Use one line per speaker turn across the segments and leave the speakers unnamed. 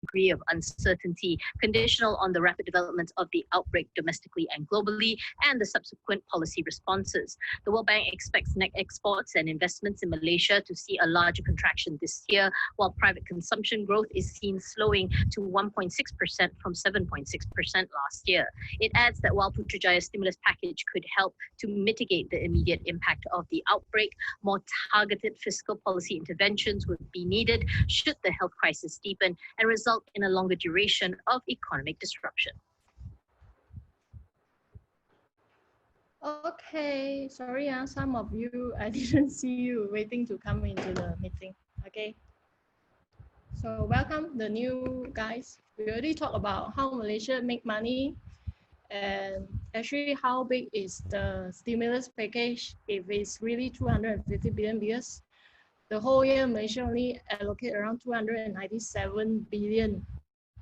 degree of uncertainty, conditional on the rapid development of the outbreak domestically and globally, and the subsequent policy responses. The World Bank expects net exports and investments in Malaysia to see a larger contraction this year, while private consumption growth is seen slowing to 1.6% from 7.6% last year. It adds that while Putrajaya's stimulus package could help to mitigate the immediate impact of the outbreak, more targeted fiscal policy interventions would be needed should the health crisis deepen and result in a longer duration of economic disruption.
Okay, sorry, some of you, I didn't see you waiting to come into the meeting. Okay, so welcome the new guys. We already talked about how Malaysia make money and actually how big is the stimulus package if it's really 250 billion, because the whole year Malaysia only allocate around 297 billion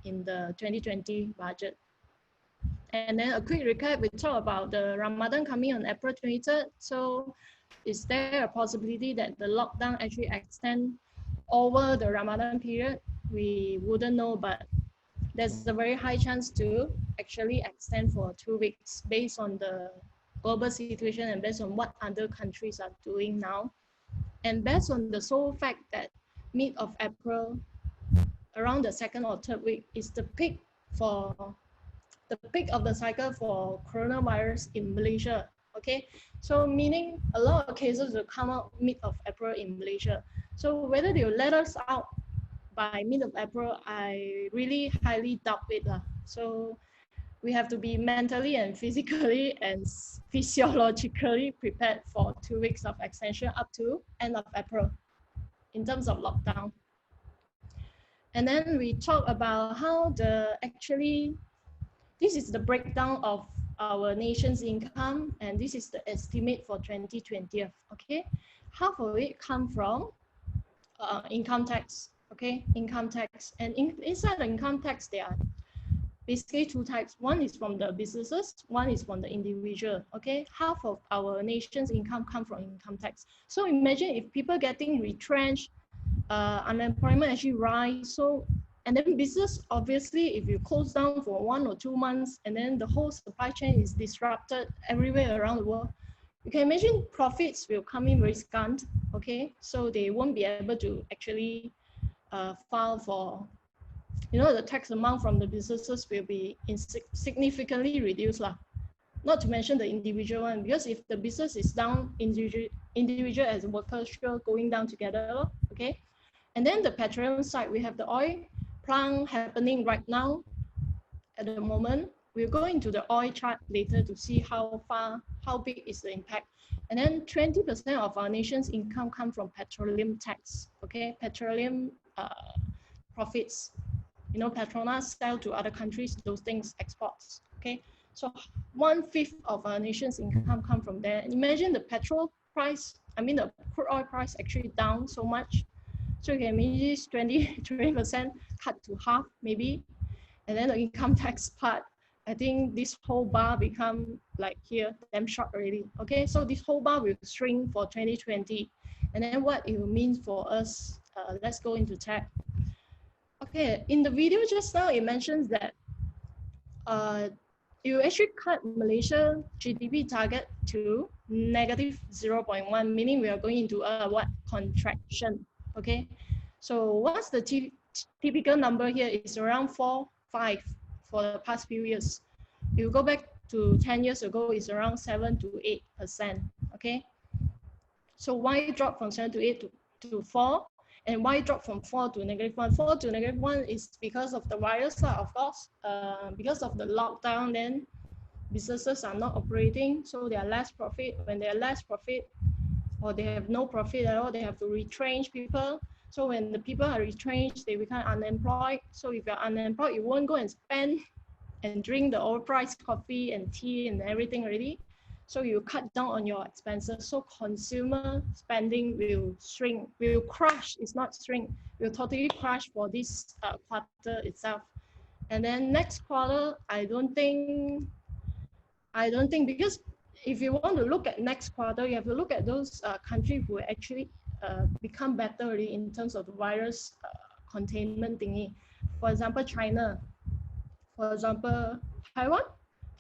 in the 2020 budget. And then a quick recap, we talk about the Ramadan coming on April 23rd. So is there a possibility that the lockdown actually extend over the Ramadan period? We wouldn't know, but there's a very high chance to actually extend for 2 weeks based on the global situation and based on what other countries are doing now. And based on the sole fact that mid of April, around the 2nd or 3rd week is the peak of the cycle for coronavirus in Malaysia. Okay, so meaning a lot of cases will come out mid of April in Malaysia. So whether they will let us out by mid of April, I really highly doubt it. So we have to be mentally and physically and physiologically prepared for 2 weeks of extension up to end of April in terms of lockdown. And then we talk about how this is the breakdown of our nation's income, and this is the estimate for 2020. Okay, half of it come from income tax. Okay, income tax, and inside the income tax there are basically 2 types. One is from the businesses, one is from the individual. Okay, half of our nation's income come from income tax. So imagine if people getting retrenched, unemployment actually rise. So and then business, obviously, if you close down for 1 or 2 months, and then the whole supply chain is disrupted everywhere around the world, you can imagine profits will come in very scant. Okay, so they won't be able to actually file for, the tax amount from the businesses will be significantly reduced. Not to mention the individual one, because if the business is down, individual as workers sure going down together. Okay, and then the petroleum side, we have the oil plant happening right now at the moment. We'll go into the oil chart later to see how big is the impact. And then 20% of our nation's income come from petroleum tax. Okay, petroleum profits. Petronas sell to other countries, those things exports. Okay, so 1/5 of our nation's income come from there. And imagine the petrol price, the crude oil price actually down so much. So you can imagine 20% cut to half maybe. And then the income tax part, I think this whole bar become like here, damn short already. Okay, so this whole bar will shrink for 2020. And then what it will mean for us, let's go into tech. Okay, in the video just now, it mentions that you actually cut Malaysia GDP target to -0.1, meaning we are going into a contraction. Okay, so what's the typical number here? Is around 4-5 for the past few years. You go back to 10 years ago, it's around 7 to 8%. Okay, so why drop from 7 to 8 to 4? And why drop from 4 to -1? 4 to -1 is because of the virus, of course. Because of the lockdown, then businesses are not operating, so they are less profit. When they are less profit, or they have no profit at all, they have to retrench people. So when the people are retrenched, they become unemployed. So if you're unemployed, you won't go and spend and drink the overpriced coffee and tea and everything already. So you cut down on your expenses. So consumer spending will shrink, will crash. It's not shrink, will totally crash for this quarter itself. And then next quarter, I don't think, because if you want to look at next quarter, you have to look at those countries who actually become better already in terms of the virus containment thingy. For example, China. For example, Taiwan.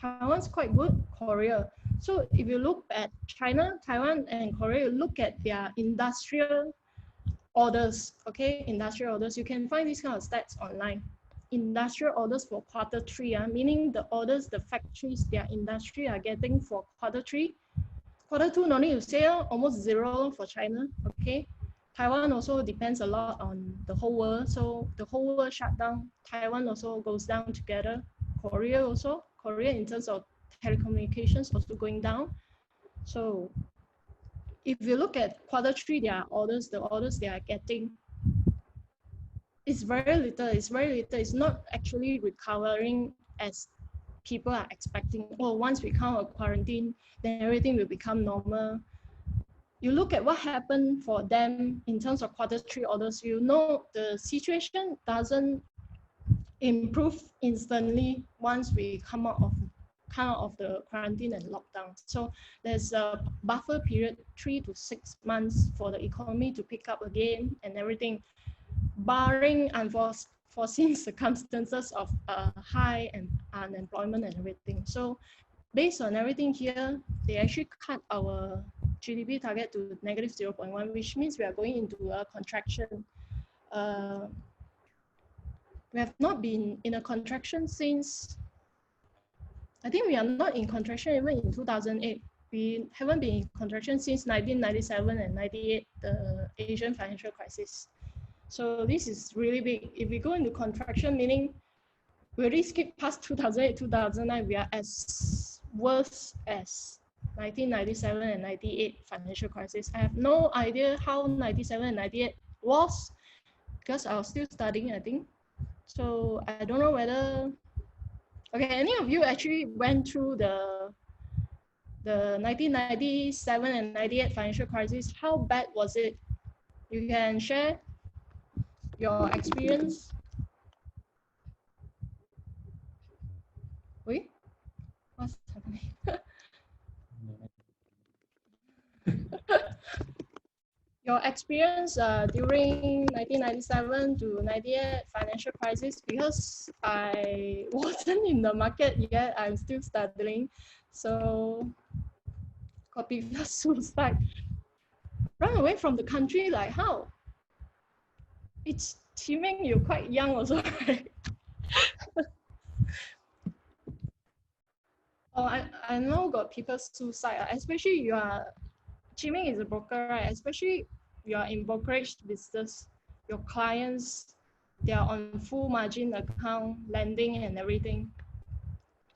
Taiwan's quite good. Korea. So if you look at China, Taiwan, and Korea, you look at their industrial orders, okay, industrial orders, you can find these kind of stats online. Industrial orders for Q3, meaning the orders the factories, their industry are getting for Q3. Q2, no need to say, almost zero for China, okay. Taiwan also depends a lot on the whole world, so the whole world shut down. Taiwan also goes down together. Korea also, Korea in terms of telecommunications also going down. So if you look at Q3, their orders, the orders they are getting, it's very little. It's very little. It's not actually recovering as people are expecting. Oh, once we come out of quarantine, then everything will become normal. You look at what happened for them in terms of Q3 orders, you know the situation doesn't improve instantly once we come out of the quarantine and lockdown. So there's a buffer period, 3 to 6 months for the economy to pick up again and everything, barring unforeseen circumstances of high unemployment and everything. So based on everything here, they actually cut our GDP target to negative 0.1, which means we are going into a contraction. We have not been in a contraction since, I think we are not in contraction even in 2008. We haven't been in contraction since 1997 and 98, the Asian financial crisis. So this is really big. If we go into contraction, meaning we already skipped past 2008, 2009, we are as worse as 1997 and 98 financial crisis. I have no idea how 97 and 98 was because I was still studying, I think. So I don't know whether, okay, any of you actually went through the 1997 and 98 financial crisis? How bad was it? You can share your experience. Wait, what's happening? Your experience during 1997 to 98 financial crisis, because I wasn't in the market yet, I'm still studying. So got people suicide, run away from the country, like how? It's Qiming, you're quite young also, right? Oh, I know got people suicide, especially you are, Qiming is a broker, right? Especially you are in brokerage business, your clients, they are on full margin account, lending and everything.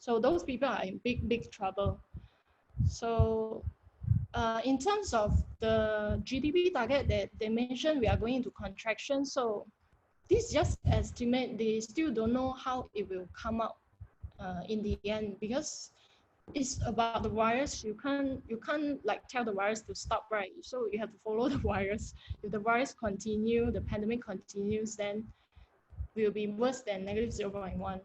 So those people are in big trouble. So in terms of the GDP target that they mentioned, we are going into contraction. So this just estimate, they still don't know how it will come out in the end, because it's about the virus. You can't like tell the virus to stop, right? So you have to follow the virus. If the virus continue, the pandemic continues, then it will be worse than negative 0.1.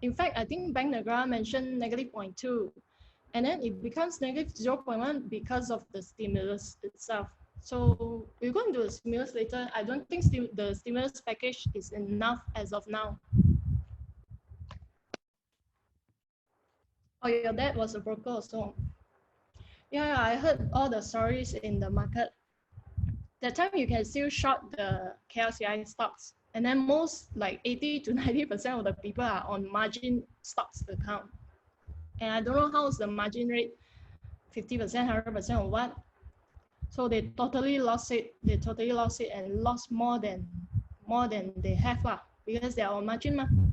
In fact, I think Bank Negara mentioned negative 0.2, and then it becomes negative 0.1 because of the stimulus itself. So we'll go into the stimulus later. I don't think the stimulus package is enough as of now. Oh, your dad was a broker also. Yeah, I heard all the stories in the market. That time you can still short the KLCI stocks, and then most like 80 to 90% of the people are on margin stocks account. And I don't know how's the margin rate, 50%, 100% or what. So they totally lost it. They totally lost it and lost more than they have because they are on margin.